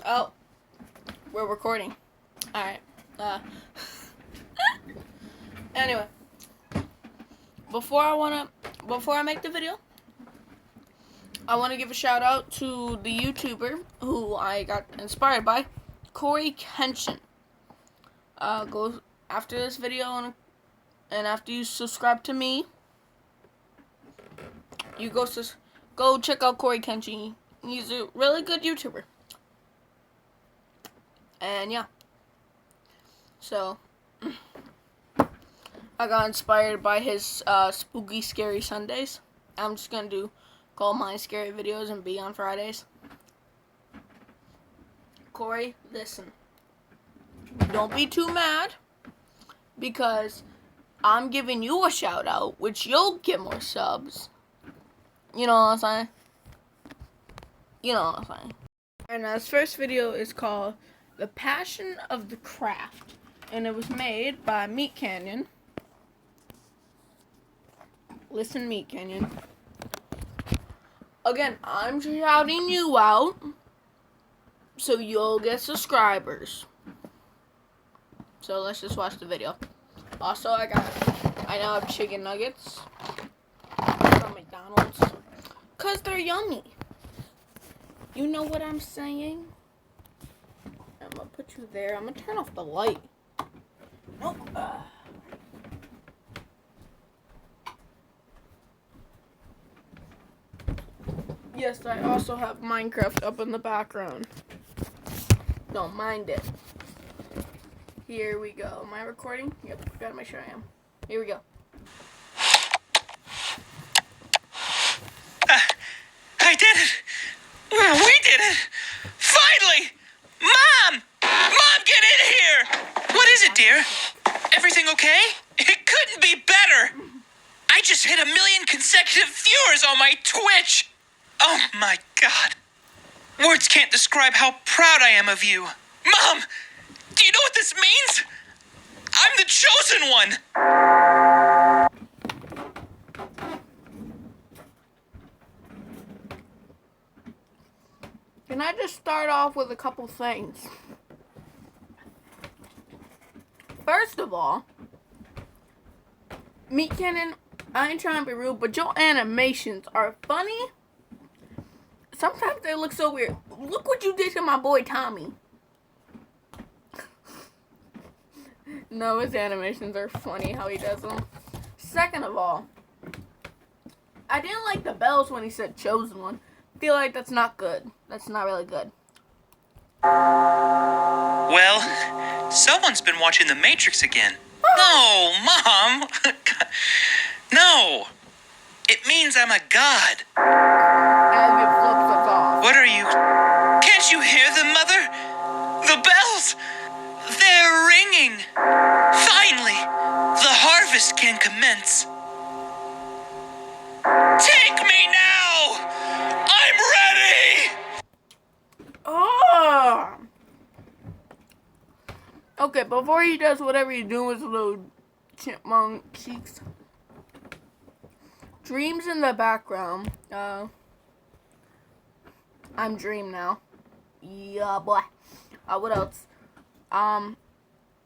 Oh, we're recording. Alright. Anyway. Before I make the video, I wanna give a shout out to the YouTuber who I got inspired by, Cory Kenshin. Go after this video and after you subscribe to me, you go check out Cory Kenshin. He's a really good YouTuber. And yeah. So I got inspired by his spooky scary Sundays. I'm just gonna do call my scary videos and be on Fridays. Cory, listen. Don't be too mad because I'm giving you a shout out, which you'll get more subs. You know what I'm saying? You know what I'm saying. And his first video is called The Passion of the Craft. And it was made by Meat Canyon. Listen, Meat Canyon. Again, I'm shouting you out so you'll get subscribers. So let's just watch the video. Also, I now have chicken nuggets from McDonald's. Because they're yummy. You know what I'm saying? I'm going to put you there. I'm going to turn off the light. Nope. Yes, I also have Minecraft up in the background. Don't mind it. Here we go. Am I recording? Yep, gotta make sure I am. Here we go. I did it! We did it! Finally! Mom! Mom, get in here! What is it, dear? Everything okay? It couldn't be better! I just hit 1 million consecutive viewers on my Twitch! Oh my God. Words can't describe how proud I am of you. Mom! Do you know what this means? I'm the chosen one! Can I just start off with a couple things? First of all, Meat Canyon, I ain't trying to be rude, but your animations are funny. Sometimes they look so weird. Look what you did to my boy Tommy. No, his animations are funny how he does them. Second of all, I didn't like the bells when he said chosen one. Feel like that's not good. That's not really good. Well, someone's been watching The Matrix again. No, Mom! No! It means I'm a god. And it flips us off. What are you... Can't you hear them, Mother? The bells! They're ringing! Finally, the harvest can commence. Take me now! I'm ready! Oh! Okay, before he does whatever he's doing with his little chipmunk cheeks. Dream's in the background. I'm Dream now. Yeah, boy. What else?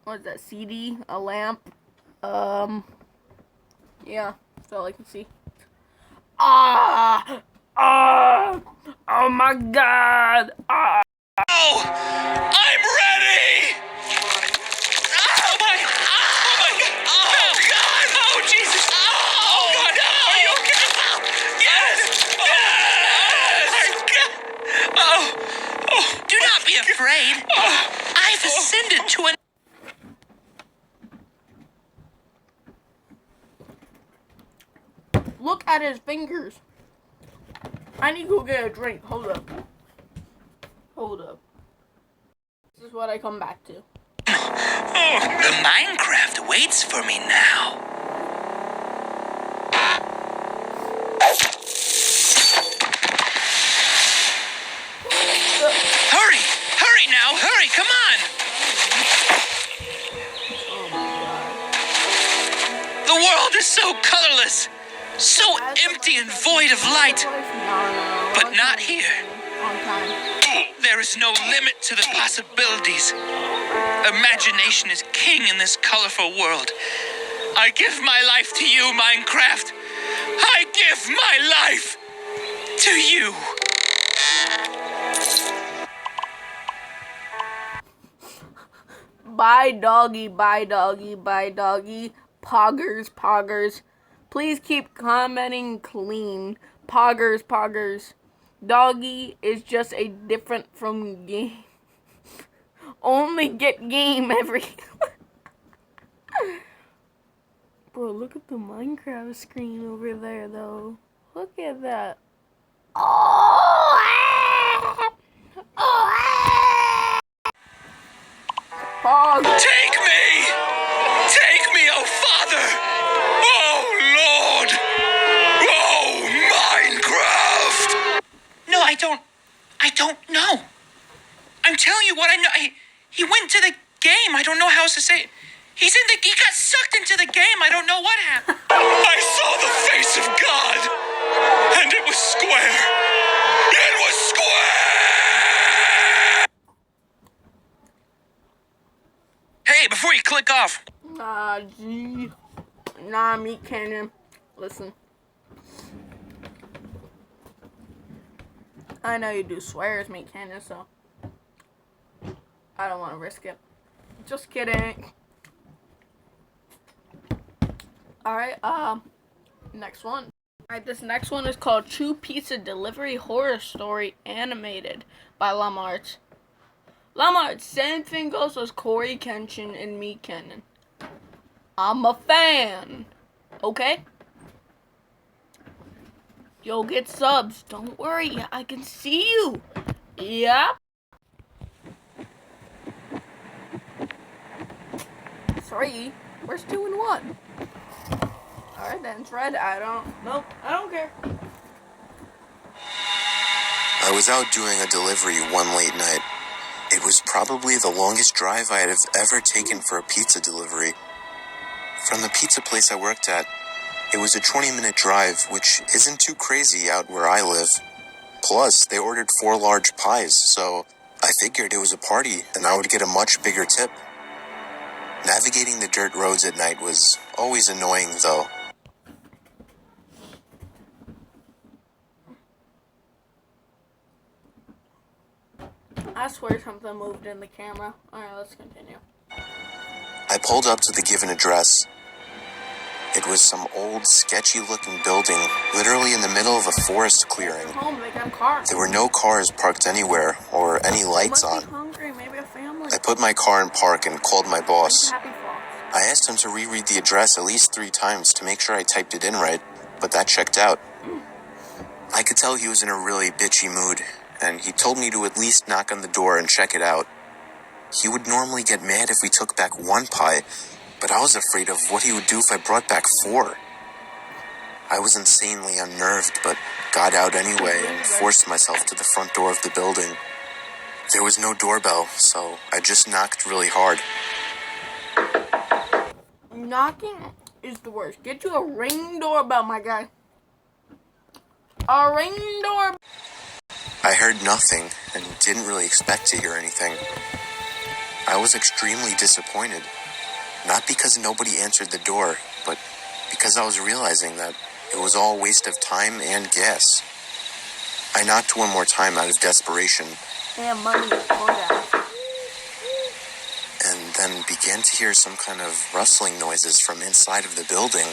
What is that? CD? A lamp? Yeah, that's all I can see. Oh my God! Oh! I'm ready! Oh my God! Oh God! Oh Jesus! Oh God! Are you okay? Yes! Yes! Oh! Do not be afraid. I've ascended to an... Look at his fingers. I need to go get a drink. Hold up. Hold up. This is what I come back to. Oh, the Minecraft waits for me now. Hurry! Hurry now! Hurry! Come on! Oh my God. The world is so colorless, so empty and void of light. No. But not here. on time. There is no limit to the possibilities. Imagination is king in this colorful world. I give my life to you, Minecraft. I give my life to you. Bye, doggy, bye, doggy, bye, doggy. Poggers, poggers. Please keep commenting clean. Poggers, poggers. Doggy is just a different from game. Only get game every... Bro, look at the Minecraft screen over there, though. Look at that. Oh! Oh! Pog. Take me! Take me, oh Father! Oh Lord! Oh Minecraft! No, I don't know. I'm telling you what I know. He went to the game. I don't know how else to say it. He got sucked into the game. I don't know what happened. I saw the face of God, and it was square. It was square! Hey, before you click off. Nah, G. Nah, me cannon. Listen. I know you do swears, me cannon, so I don't want to risk it. Just kidding. Alright, next one. Alright, this next one is called True Pizza Delivery Horror Story Animated by Lamarts. Lamarts, same thing goes as Corey Kenshin and me Kenan. I'm a fan. Okay? You'll get subs. Don't worry, I can see you. Yep. 3. Where's 2 and 1? Alright then, it's red. I don't care. I was out doing a delivery one late night. It was probably the longest drive I had ever taken for a pizza delivery. From the pizza place I worked at, it was a 20-minute drive, which isn't too crazy out where I live. Plus, they ordered 4 large pies, so I figured it was a party and I would get a much bigger tip. Navigating the dirt roads at night was always annoying, though. I swear something moved in the camera. Alright, let's continue. I pulled up to the given address. It was some old, sketchy-looking building, literally in the middle of a forest clearing. Home, they got cars. There were no cars parked anywhere, or any lights Must on. be hungry, maybe a family. I put my car in park and called my boss. Happy thoughts. I asked him to reread the address at least 3 times to make sure I typed it in right, but that checked out. I could tell he was in a really bitchy mood, and he told me to at least knock on the door and check it out. He would normally get mad if we took back 1 pie, but I was afraid of what he would do if I brought back 4. I was insanely unnerved, but got out anyway and forced myself to the front door of the building. There was no doorbell, so I just knocked really hard. Knocking is the worst. Get you a ring doorbell, my guy. A ring doorbell. I heard nothing and didn't really expect to hear anything. I was extremely disappointed, not because nobody answered the door, but because I was realizing that it was all a waste of time and gas. I knocked 1 more time out of desperation, And money. Calm down. and then began to hear some kind of rustling noises from inside of the building.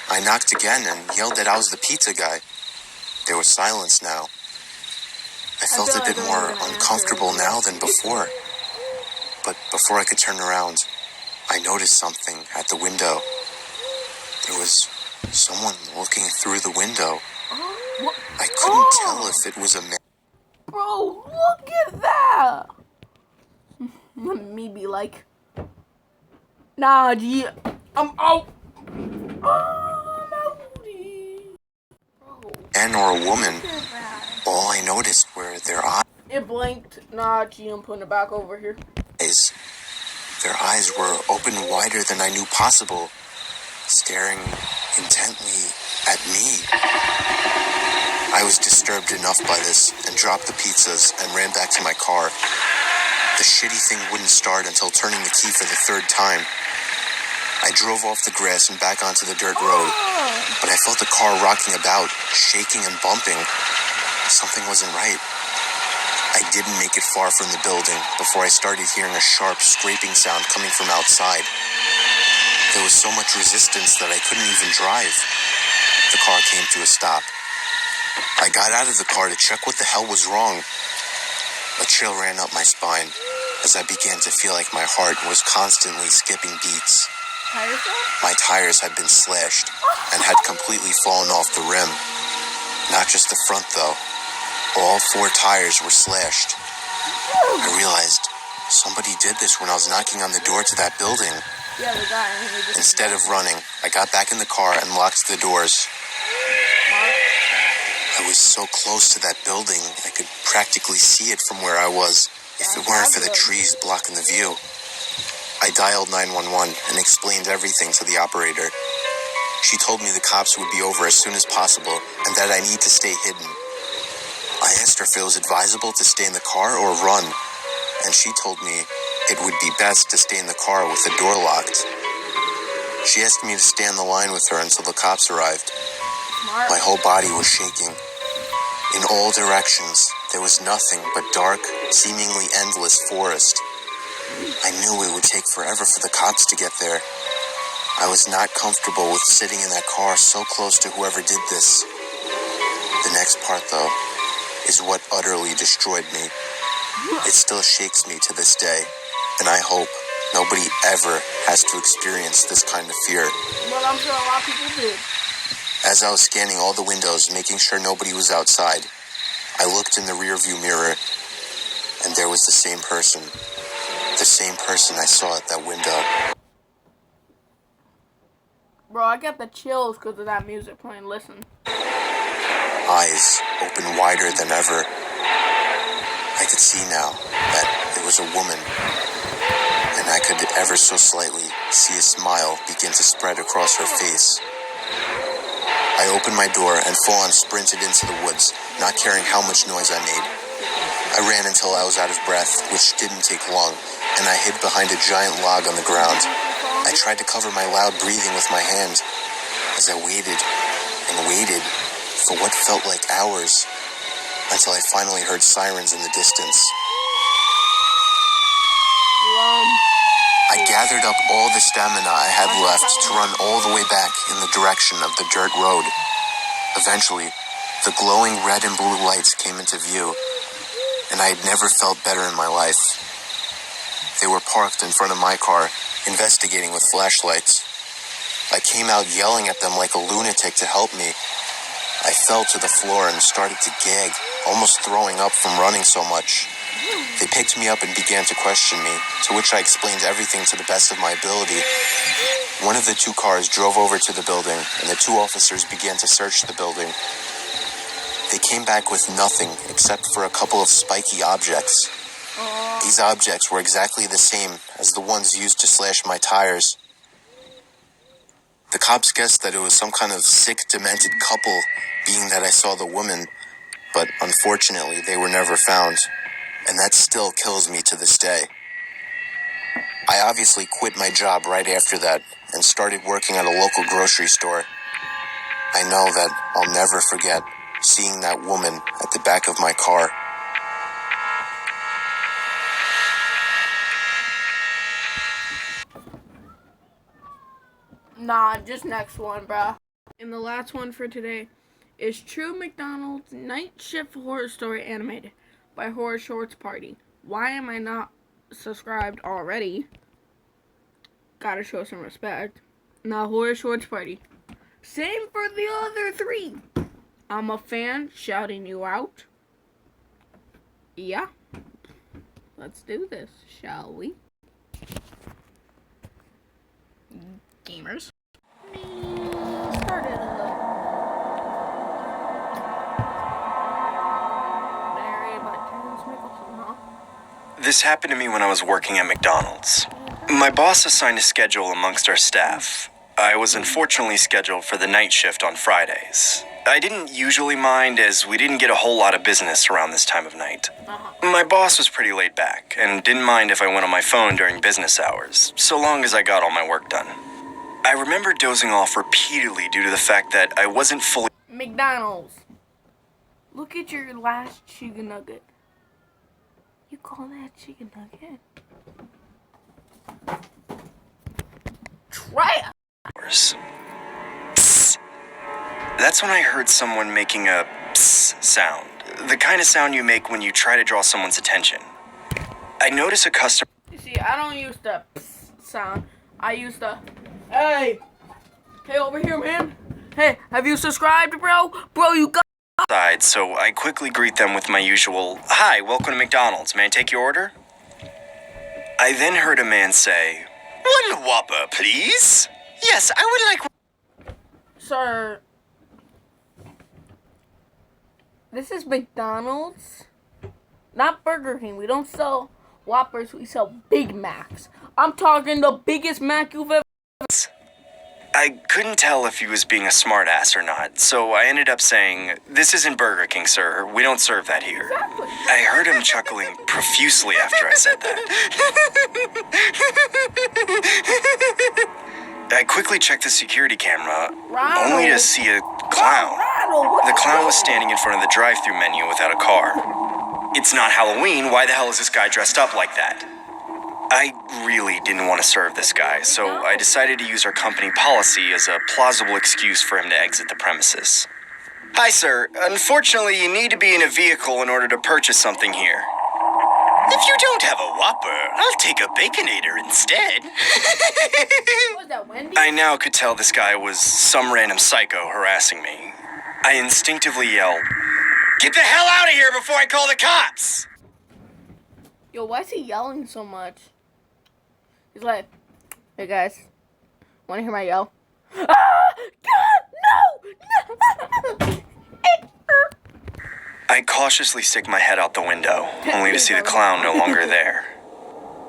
I knocked again and yelled that I was the pizza guy. There was silence now. I felt a bit more uncomfortable now than before. But before I could turn around, I noticed something at the window. There was someone looking through the window. What? I couldn't tell if it was a man. Bro, look at that. Me be like, nah, G, I'm out. I'm outie. Bro, Man or a woman. look at that. All I noticed were their It blinked. Nah, G, I'm putting it back over here. eyes. Their eyes were open wider than I knew possible, staring intently at me. I was disturbed enough by this and dropped the pizzas and ran back to my car. The shitty thing wouldn't start until turning the key for the third time. I drove off the grass and back onto the dirt road, but I felt the car rocking about, shaking and bumping. Something wasn't right. I didn't make it far from the building before I started hearing a sharp scraping sound coming from outside. There was so much resistance that I couldn't even drive. The car came to a stop. I got out of the car to check what the hell was wrong. A chill ran up my spine as I began to feel like my heart was constantly skipping beats. My tires had been slashed and had completely fallen off the rim. Not just the front though. All 4 tires were slashed. I realized somebody did this when I was knocking on the door to that building. Yeah, the guy. Instead of running, I got back in the car and locked the doors. I was so close to that building, I could practically see it from where I was, if it weren't for the trees blocking the view. I dialed 911 and explained everything to the operator. She told me the cops would be over as soon as possible and that I need to stay hidden. I asked her if it was advisable to stay in the car or run, and she told me it would be best to stay in the car with the door locked. She asked me to stay on the line with her until the cops arrived. My whole body was shaking. In all directions, there was nothing but dark, seemingly endless forest. I knew it would take forever for the cops to get there. I was not comfortable with sitting in that car so close to whoever did this. The next part, though, is what utterly destroyed me. It still shakes me to this day, and I hope nobody ever has to experience this kind of fear. But I'm sure a lot of people did. As I was scanning all the windows, making sure nobody was outside, I looked in the rearview mirror, and there was the same person. The same person I saw at that window. Bro, I got the chills because of that music playing. Listen. Eyes open wider than ever. I could see now that it was a woman, and I could ever so slightly see a smile begin to spread across her face. I opened my door and full-on sprinted into the woods, not caring how much noise I made. I ran until I was out of breath, which didn't take long, and I hid behind a giant log on the ground. I tried to cover my loud breathing with my hand as I waited and waited for what felt like hours until I finally heard sirens in the distance. I gathered up all the stamina I had left to run all the way back in the direction of the dirt road. Eventually, the glowing red and blue lights came into view, and I had never felt better in my life. They were parked in front of my car, investigating with flashlights. I came out yelling at them like a lunatic to help me. I fell to the floor and started to gag, almost throwing up from running so much. They picked me up and began to question me, to which I explained everything to the best of my ability. One of the 2 cars drove over to the building, and the 2 officers began to search the building. They came back with nothing except for a couple of spiky objects. These objects were exactly the same as the ones used to slash my tires. The cops guessed that it was some kind of sick, demented couple, being that I saw the woman, but unfortunately they were never found, and that still kills me to this day. I obviously quit my job right after that and started working at a local grocery store. I know that I'll never forget seeing that woman at the back of my car. Nah, just next one, bruh. And the last one for today is True McDonald's Night Shift Horror Story Animated by Horror Shorts Party. Why am I not subscribed already? Gotta show some respect. Now, Horror Shorts Party. Same for the other 3. I'm a fan, shouting you out. Yeah. Let's do this, shall we? Gamers. Started. This happened to me when I was working at McDonald's. My boss assigned a schedule amongst our staff. I was unfortunately scheduled for the night shift on Fridays. I didn't usually mind as we didn't get a whole lot of business around this time of night. My boss was pretty laid back and didn't mind if I went on my phone during business hours, so long as I got all my work done. I remember dozing off repeatedly due to the fact that I wasn't fully McDonald's. Look at your last chicken nugget. You call that chicken nugget? Try it. hours. Psst. That's when I heard someone making a psst sound. The kind of sound you make when you try to draw someone's attention. I noticed a customer You see, I don't use the psst sound. I use the, hey, over here, man. Hey, have you subscribed, bro? Bro, you got. outside, so I quickly greet them with my usual, "Hi, welcome to McDonald's. May I take your order?" I then heard a man say, "One Whopper, please." "Yes, I would like..." Sir, this is McDonald's, not Burger King. We don't sell Whoppers, we sell Big Macs. I'm talking the biggest Mac you've ever. I couldn't tell if he was being a smartass or not, so I ended up saying, "This isn't Burger King, sir. We don't serve that here." Exactly. I heard him chuckling profusely after I said that. I quickly checked the security camera, only to see a clown. The clown was standing in front of the drive-thru menu without a car. It's not Halloween. Why the hell is this guy dressed up like that? I really didn't want to serve this guy, so I decided to use our company policy as a plausible excuse for him to exit the premises. "Hi, sir. Unfortunately, you need to be in a vehicle in order to purchase something here." "If you don't have a Whopper, I'll take a Baconator instead." Was that Wendy? I now could tell this guy was some random psycho harassing me. I instinctively yelled, "Get the hell out of here before I call the cops!" Yo, why is he yelling so much? He's like, hey guys, wanna hear my yell? Ah! God, no! I cautiously stick my head out the window, only to see the clown no longer there.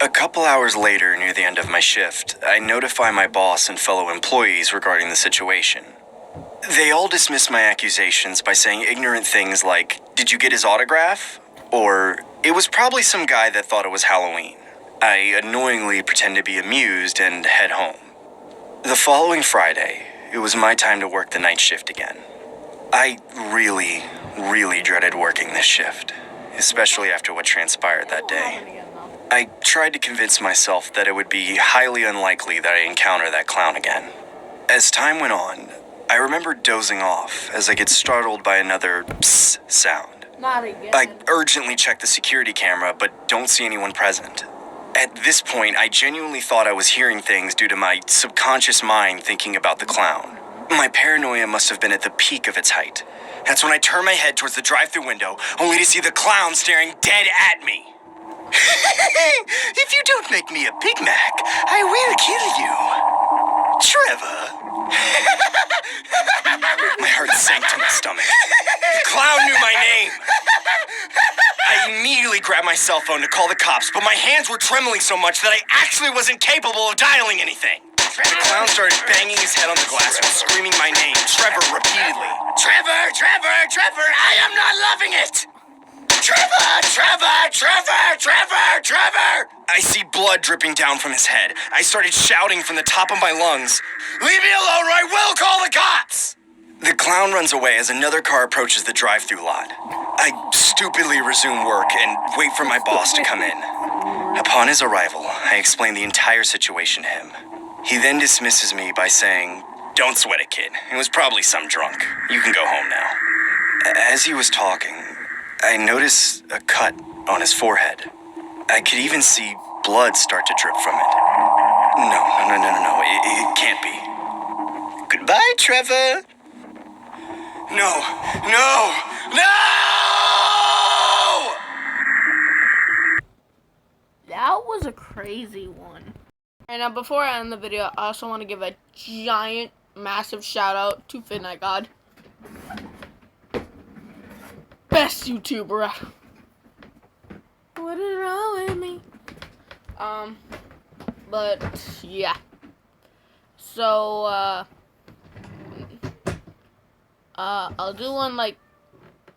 A couple hours later, near the end of my shift, I notify my boss and fellow employees regarding the situation. They all dismiss my accusations by saying ignorant things like, "Did you get his autograph?" Or, "It was probably some guy that thought it was Halloween." I annoyingly pretend to be amused and head home. The following Friday, it was my time to work the night shift again. I really dreaded working this shift, especially after what transpired that day. I tried to convince myself that it would be highly unlikely that I'd encounter that clown again. As time went on, I remember dozing off as I get startled by another psst sound. Not again. I urgently check the security camera, but don't see anyone present. At this point, I genuinely thought I was hearing things due to my subconscious mind thinking about the clown. My paranoia must have been at the peak of its height. That's when I turned my head towards the drive-thru window, only to see the clown staring dead at me. "If you don't make me a Big Mac, I will kill you. Trevor." My heart sank to my stomach. The clown knew my name. I immediately grabbed my cell phone to call the cops, but my hands were trembling so much that I actually wasn't capable of dialing anything. The clown started banging his head on the glass while screaming my name, Trevor, repeatedly. "Trevor, Trevor, Trevor, I am not loving it! Trevor, Trevor, Trevor, Trevor, Trevor!" I see blood dripping down from his head. I started shouting from the top of my lungs, "Leave me alone or I will call the cops!" The clown runs away as another car approaches the drive-thru lot. I stupidly resume work and wait for my boss to come in. Upon his arrival, I explain the entire situation to him. He then dismisses me by saying, "Don't sweat it, kid. It was probably some drunk. You can go home now." As he was talking, I noticed a cut on his forehead. I could even see blood start to drip from it. No. It can't be. "Goodbye, Trevor." No! That was a crazy one. And now, before I end the video, I also want to give a giant, massive shout out to Midnight God. Best YouTuber. What is wrong with me? But yeah. So, I'll do one like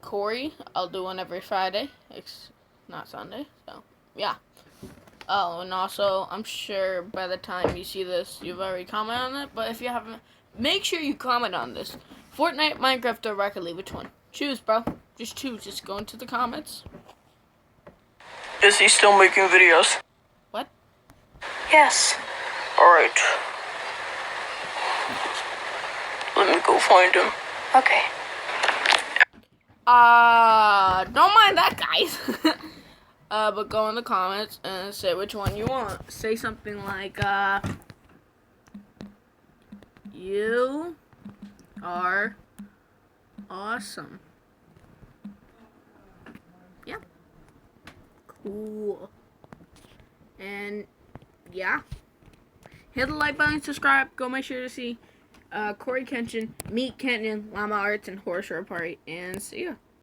Corey. I'll do one every Friday. It's not Sunday, so yeah. Oh, and also, I'm sure by the time you see this, you've already commented on it. But if you haven't, make sure you comment on this. Fortnite, Minecraft, or Rocket League. Which one? Choose, bro. Just choose. Just go into the comments. Is he still making videos? What? Yes. Alright. Let me go find him. Okay. Don't mind that, guys. But go in the comments and say which one you want. Say something like, you are awesome. Yeah. Cool. And, yeah. Hit the like button, subscribe. Go make sure to see Corey Kenshin, Meet Kenyon, Llama Arts, and Horse Party. And see ya.